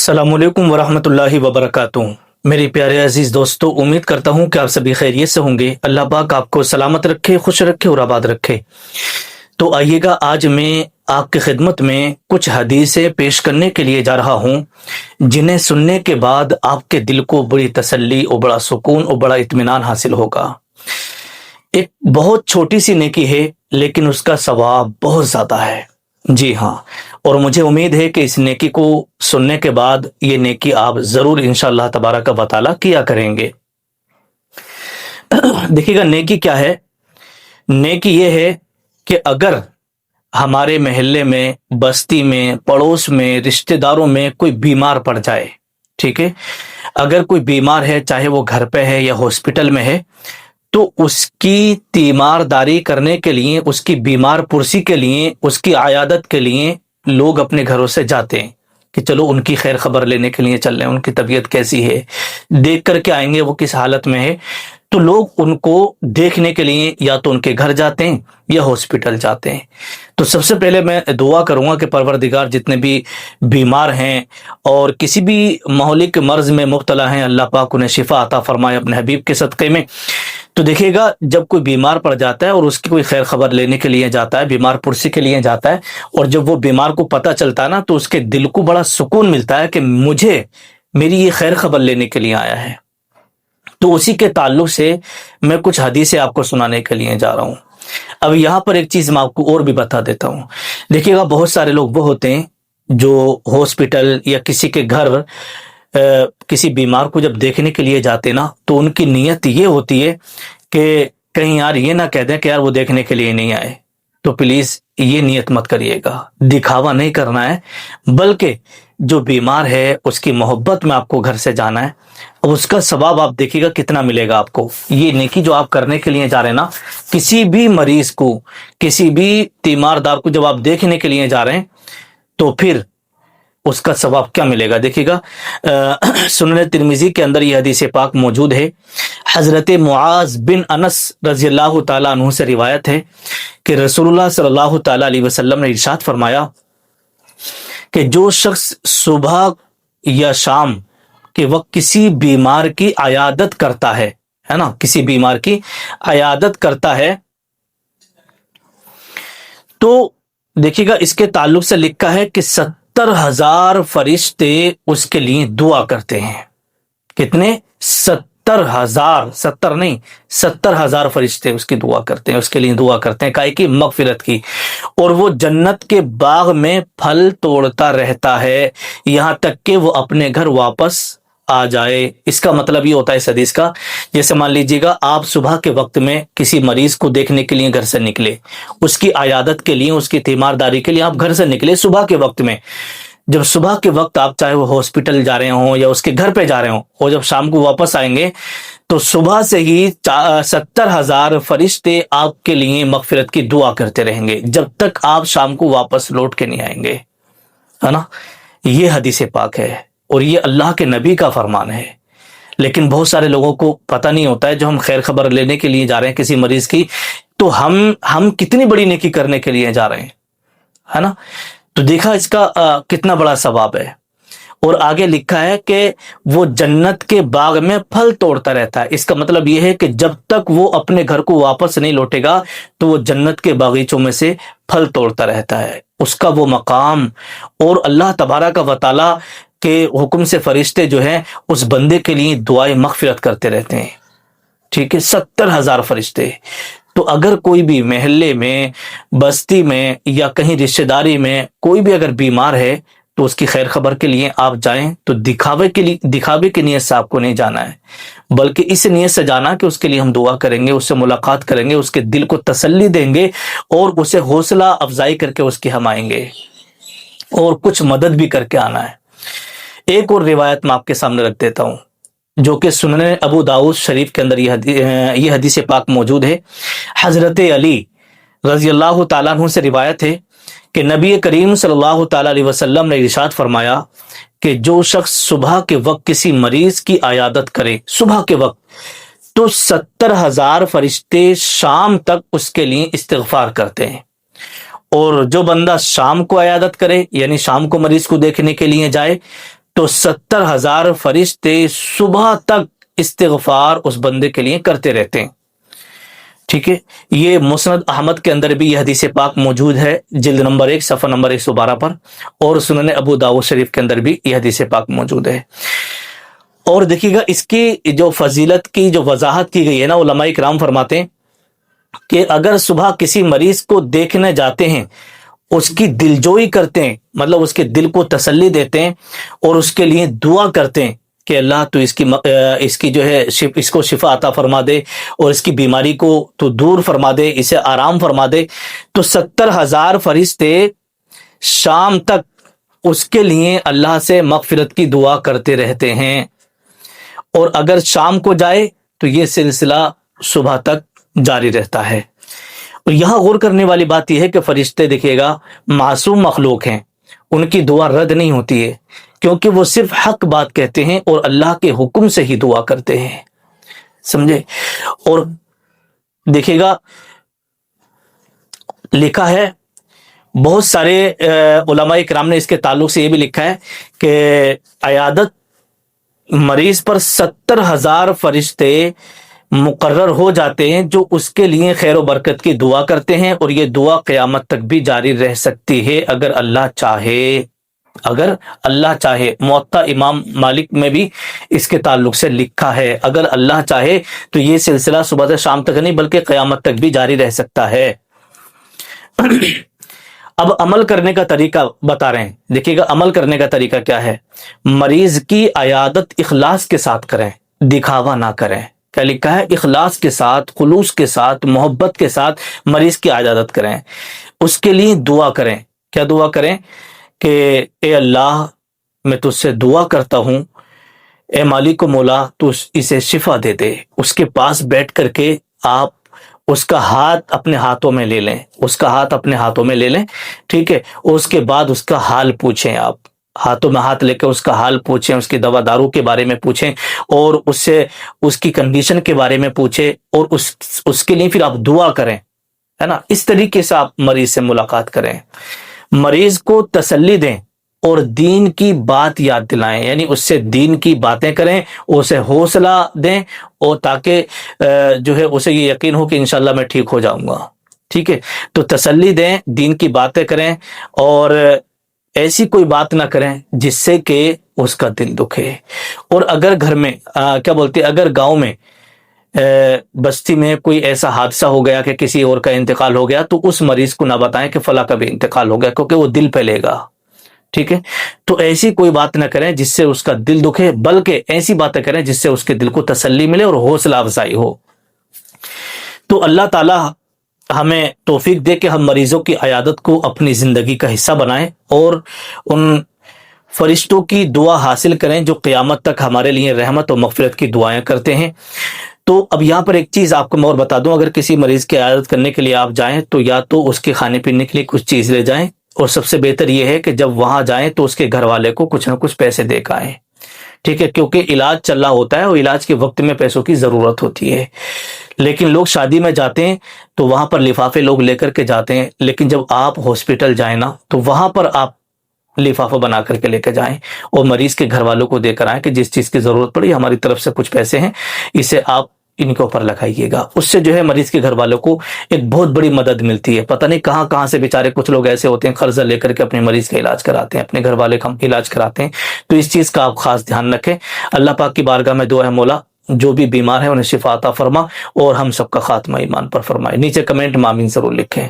अस्सलामु अलैकुम वरहमतुल्लाहि वबरकातुहू। मेरे प्यारे अजीज़ दोस्तों, उम्मीद करता हूँ कि आप सभी खैरियत से होंगे। अल्लाह पाक आपको सलामत रखे, खुश रखे और आबाद रखे। तो आइएगा, आज मैं आपकी खिदमत में कुछ हदीसें पेश करने के लिए जा रहा हूँ, जिन्हें सुनने के बाद आपके दिल को बड़ी तसल्ली और बड़ा सुकून और बड़ा इत्मीनान हासिल होगा। एक बहुत छोटी सी नेकी है, लेकिन उसका सवाब बहुत ज़्यादा है। जी हाँ, और मुझे उम्मीद है कि इस नेकी को सुनने के बाद ये नेकी आप ज़रूर इंशाअल्लाह तबारक व तआला किया करेंगे। देखिएगा, नेकी क्या है। नेकी ये है कि अगर हमारे मोहल्ले में, बस्ती में, पड़ोस में, रिश्तेदारों में कोई बीमार पड़ जाए, ठीक है, अगर कोई बीमार है, चाहे वो घर पे है या हॉस्पिटल में है, तो उसकी तीमारदारी करने के लिए, उसकी बीमार पुरसी के लिए, उसकी आयादत के लिए लोग अपने घरों से जाते हैं कि चलो उनकी खैर खबर लेने के लिए चल रहे हैं, उनकी तबीयत कैसी है, देख करके आएंगे वो किस हालत में है। तो लोग उनको देखने के लिए या तो उनके घर जाते हैं या हॉस्पिटल जाते हैं। तो सबसे पहले मैं दुआ करूंगा कि परवरदिगार जितने भी बीमार हैं और किसी भी माहौलिक मर्ज में मुब्तला हैं, अल्लाह पाक उन्हें शिफा अता फरमाए अपने हबीब के सदक़े में। तो देखिएगा, जब कोई बीमार पड़ जाता है और उसकी कोई खैर खबर लेने के लिए जाता है, बीमार पुरसी के लिए जाता है, और जब वो बीमार को पता चलता है ना, तो उसके दिल को बड़ा सुकून मिलता है कि मुझे मेरी ये खैर खबर लेने के लिए आया है। तो उसी के ताल्लुक से मैं कुछ हदीसें आपको सुनाने के लिए जा रहा हूँ। अब यहाँ पर एक चीज़ मैं आपको और भी बता देता हूँ। देखिएगा, बहुत सारे लोग वो होते हैं जो हॉस्पिटल या किसी के घर किसी बीमार को जब देखने के लिए जाते ना, तो उनकी नीयत ये होती है कि कहीं यार ये ना कह दें कि यार वो देखने के लिए नहीं आए। तो प्लीज़ ये नियत मत करिएगा, दिखावा नहीं करना है, बल्कि जो बीमार है उसकी मोहब्बत में आपको घर से जाना है। अब उसका सवाब आप देखिएगा कितना मिलेगा आपको। ये नेकी जो आप करने के लिए जा रहे हैं ना, किसी भी मरीज को, किसी भी तीमारदार को जब आप देखने के लिए जा रहे हैं, तो फिर उसका सवाब क्या मिलेगा। देखिएगा, सुनन तिरमिजी के अंदर यह हदीस पाक मौजूद है। हजरत मुआज बिन अनस रज़ियल्लाहु ताला अन्हु से रिवायत है कि रसूलुल्लाह सल्लल्लाहु ताला अलैहि वसल्लम ने इरशाद फरमाया कि जो शख्स सुबह या शाम के वक्त किसी बीमार की आयादत करता है ना, किसी बीमार की आयादत करता है, तो देखिएगा इसके ताल्लुक से लिखा है कि 70,000 फरिश्ते उसके लिए दुआ करते हैं। कितने? 70,000, 70 नहीं, 70,000 फरिश्ते उसकी दुआ करते हैं, उसके लिए दुआ करते हैं, काहे की मगफिरत की। और वो जन्नत के बाग में फल तोड़ता रहता है यहाँ तक कि वो अपने घर वापस आ जाए। इसका मतलब ये होता है इस हदीस का, जैसे मान लीजिएगा आप सुबह के वक्त में किसी मरीज को देखने के लिए घर से निकले, उसकी आयादत के लिए, उसकी तीमारदारी के लिए आप घर से निकले सुबह के वक्त में। जब सुबह के वक्त आप चाहे वो हॉस्पिटल जा रहे हों या उसके घर पे जा रहे हों, और जब शाम को वापस आएंगे, तो सुबह से ही 70,000 फरिश्ते आपके लिए मगफिरत की दुआ करते रहेंगे जब तक आप शाम को वापस लौट के नहीं आएंगे, है ना। ये हदीस पाक है और ये अल्लाह के नबी का फरमान है। लेकिन बहुत सारे लोगों को पता नहीं होता है, जो हम खैर खबर लेने के लिए जा रहे हैं किसी मरीज की, तो हम कितनी बड़ी नेकी करने के लिए जा रहे हैं, है ना। तो देखा इसका कितना बड़ा सवाब है। और आगे लिखा है कि वो जन्नत के बाग में फल तोड़ता रहता है। इसका मतलब ये है कि जब तक वो अपने घर को वापस नहीं लौटेगा, तो वो जन्नत के बागीचों में से फल तोड़ता रहता है। उसका वो मकाम, और अल्लाह तबारक व तआला के हुक्म से फरिश्ते जो हैं उस बंदे के लिए दुआएं मगफिरत करते रहते हैं, ठीक है। 70,000 फरिश्ते। तो अगर कोई भी मोहल्ले में, बस्ती में या कहीं रिश्तेदारी में कोई भी अगर बीमार है, तो उसकी खैर खबर के लिए आप जाएं, तो दिखावे की नीयत से आपको नहीं जाना है, बल्कि इस नीयत से जाना कि उसके लिए हम दुआ करेंगे, उससे मुलाकात करेंगे, उसके दिल को तसल्ली देंगे और उसे हौसला अफजाई करके उसके हम आएंगे और कुछ मदद भी करके आना है। एक और रिवायत मैं आपके सामने रख देता हूँ, जो कि सुनन अबू दाऊद शरीफ के अंदर ये हदीस पाक मौजूद है। हजरत अली रज़ियल्लाहु ताला अन्हु से रिवायत है कि नबी करीम सल्लल्लाहु ताला अलैहि वसल्लम ने इरशाद फरमाया कि जो शख्स सुबह के वक्त किसी मरीज की आयादत करे सुबह के वक्त, तो 70,000 फरिश्ते शाम तक उसके लिए इस्तिग़फ़ार करते हैं। और जो बंदा शाम को अयादत करे, यानी शाम को मरीज को देखने के लिए जाए, تو 70,000 فرشتے صبح تک استغفار اس بندے کے لیے کرتے رہتے ہیں. ٹھیک ہے، یہ مسند احمد کے اندر بھی یہ حدیث پاک موجود ہے، جلد نمبر 1 صفحہ نمبر 112 پر، اور سنن ابو داؤد شریف کے اندر بھی یہ حدیث پاک موجود ہے. اور دیکھیے گا اس کی جو فضیلت کی جو وضاحت کی گئی ہے نا، علماء کرام فرماتے ہیں کہ اگر صبح کسی مریض کو دیکھنے جاتے ہیں، اس کی دلجوئی کرتے ہیں، مطلب اس کے دل کو تسلی دیتے ہیں اور اس کے لیے دعا کرتے ہیں کہ اللہ تو اس کی جو ہے اس کو شفا عطا فرما دے اور اس کی بیماری کو تو دور فرما دے، اسے آرام فرما دے، تو 70,000 فرشتے شام تک اس کے لیے اللہ سے مغفرت کی دعا کرتے رہتے ہیں. اور اگر شام کو جائے تو یہ سلسلہ صبح تک جاری رہتا ہے. اور یہاں غور کرنے والی بات یہ ہے کہ فرشتے دیکھیے گا معصوم مخلوق ہیں، ان کی دعا رد نہیں ہوتی ہے، کیونکہ وہ صرف حق بات کہتے ہیں اور اللہ کے حکم سے ہی دعا کرتے ہیں. سمجھے؟ اور دیکھیے گا لکھا ہے، بہت سارے علماء کرام نے اس کے تعلق سے یہ بھی لکھا ہے کہ عیادت مریض پر 70,000 فرشتے مقرر ہو جاتے ہیں جو اس کے لیے خیر و برکت کی دعا کرتے ہیں، اور یہ دعا قیامت تک بھی جاری رہ سکتی ہے اگر اللہ چاہے. اگر اللہ چاہے، موطا امام مالک میں بھی اس کے تعلق سے لکھا ہے، اگر اللہ چاہے تو یہ سلسلہ صبح سے شام تک نہیں بلکہ قیامت تک بھی جاری رہ سکتا ہے. اب عمل کرنے کا طریقہ بتا رہے ہیں. دیکھیے گا عمل کرنے کا طریقہ کیا ہے. مریض کی عیادت اخلاص کے ساتھ کریں، دکھاوا نہ کریں. کیا لکھا ہے؟ اخلاص کے ساتھ، خلوص کے ساتھ، محبت کے ساتھ مریض کی عیادت کریں، اس کے لیے دعا کریں. کیا دعا کریں؟ کہ اے اللہ میں تجھ سے دعا کرتا ہوں، اے مالک و مولا تو اسے شفا دے دے. اس کے پاس بیٹھ کر کے آپ اس کا ہاتھ اپنے ہاتھوں میں لے لیں، اس کا ہاتھ اپنے ہاتھوں میں لے لیں. ٹھیک ہے، اور اس کے بعد اس کا حال پوچھیں. آپ ہاتھوں میں ہاتھ لے کے اس کا حال پوچھیں، اس کی دوا دارو کے بارے میں پوچھیں، اور اس سے اس کی کنڈیشن کے بارے میں پوچھیں، اور اس کے لیے پھر آپ دعا کریں، ہے نا. اس طریقے سے آپ مریض سے ملاقات کریں، مریض کو تسلی دیں اور دین کی بات یاد دلائیں، یعنی اس سے دین کی باتیں کریں، اسے حوصلہ دیں، اور تاکہ جو ہے اسے یہ یقین ہو کہ انشاءاللہ میں ٹھیک ہو جاؤں گا. ٹھیک ہے، تو تسلی دیں، دین کی باتیں کریں، اور ایسی کوئی بات نہ کریں جس سے کہ اس کا دل دکھے. اور اگر گھر میں کیا بولتے، اگر گاؤں میں بستی میں کوئی ایسا حادثہ ہو گیا کہ کسی اور کا انتقال ہو گیا، تو اس مریض کو نہ بتائیں کہ فلاں کا بھی انتقال ہو گیا، کیونکہ وہ دل پہ لے گا. ٹھیک ہے، تو ایسی کوئی بات نہ کریں جس سے اس کا دل دکھے، بلکہ ایسی باتیں کریں جس سے اس کے دل کو تسلی ملے اور حوصلہ افزائی ہو. تو اللہ تعالی ہمیں توفیق دے کہ ہم مریضوں کی عیادت کو اپنی زندگی کا حصہ بنائیں، اور ان فرشتوں کی دعا حاصل کریں جو قیامت تک ہمارے لیے رحمت و مغفرت کی دعائیں کرتے ہیں. تو اب یہاں پر ایک چیز آپ کو میں اور بتا دوں، اگر کسی مریض کی عیادت کرنے کے لیے آپ جائیں تو یا تو اس کے کھانے پینے کے لیے کچھ چیز لے جائیں، اور سب سے بہتر یہ ہے کہ جب وہاں جائیں تو اس کے گھر والے کو کچھ نہ کچھ پیسے دے کے آئیں. ٹھیک ہے، کیونکہ علاج چل رہا ہوتا ہے اور علاج کے وقت میں پیسوں کی ضرورت ہوتی ہے. لیکن لوگ شادی میں جاتے ہیں تو وہاں پر لفافے لوگ لے کر کے جاتے ہیں، لیکن جب آپ ہاسپٹل جائیں نا تو وہاں پر آپ لفافہ بنا کر کے لے کے جائیں اور مریض کے گھر والوں کو دے کر آئیں کہ جس چیز کی ضرورت پڑی ہماری طرف سے کچھ پیسے ہیں، اسے آپ ان کے اوپر لگائیے گا. اس سے جو ہے مریض کے گھر والوں کو ایک بہت بڑی مدد ملتی ہے. پتہ نہیں کہاں کہاں سے بیچارے کچھ لوگ ایسے ہوتے ہیں قرضہ لے کر کے اپنے مریض کا علاج کراتے ہیں، اپنے گھر والے کا علاج کراتے ہیں. تو اس چیز کا آپ خاص دھیان رکھیں. اللہ پاک کی بارگاہ میں دعا ہے مولا جو بھی بیمار ہے انہیں شفا عطا فرما، اور ہم سب کا خاتمہ ایمان پر فرمائے. نیچے کمنٹ میں آمین ضرور لکھیں.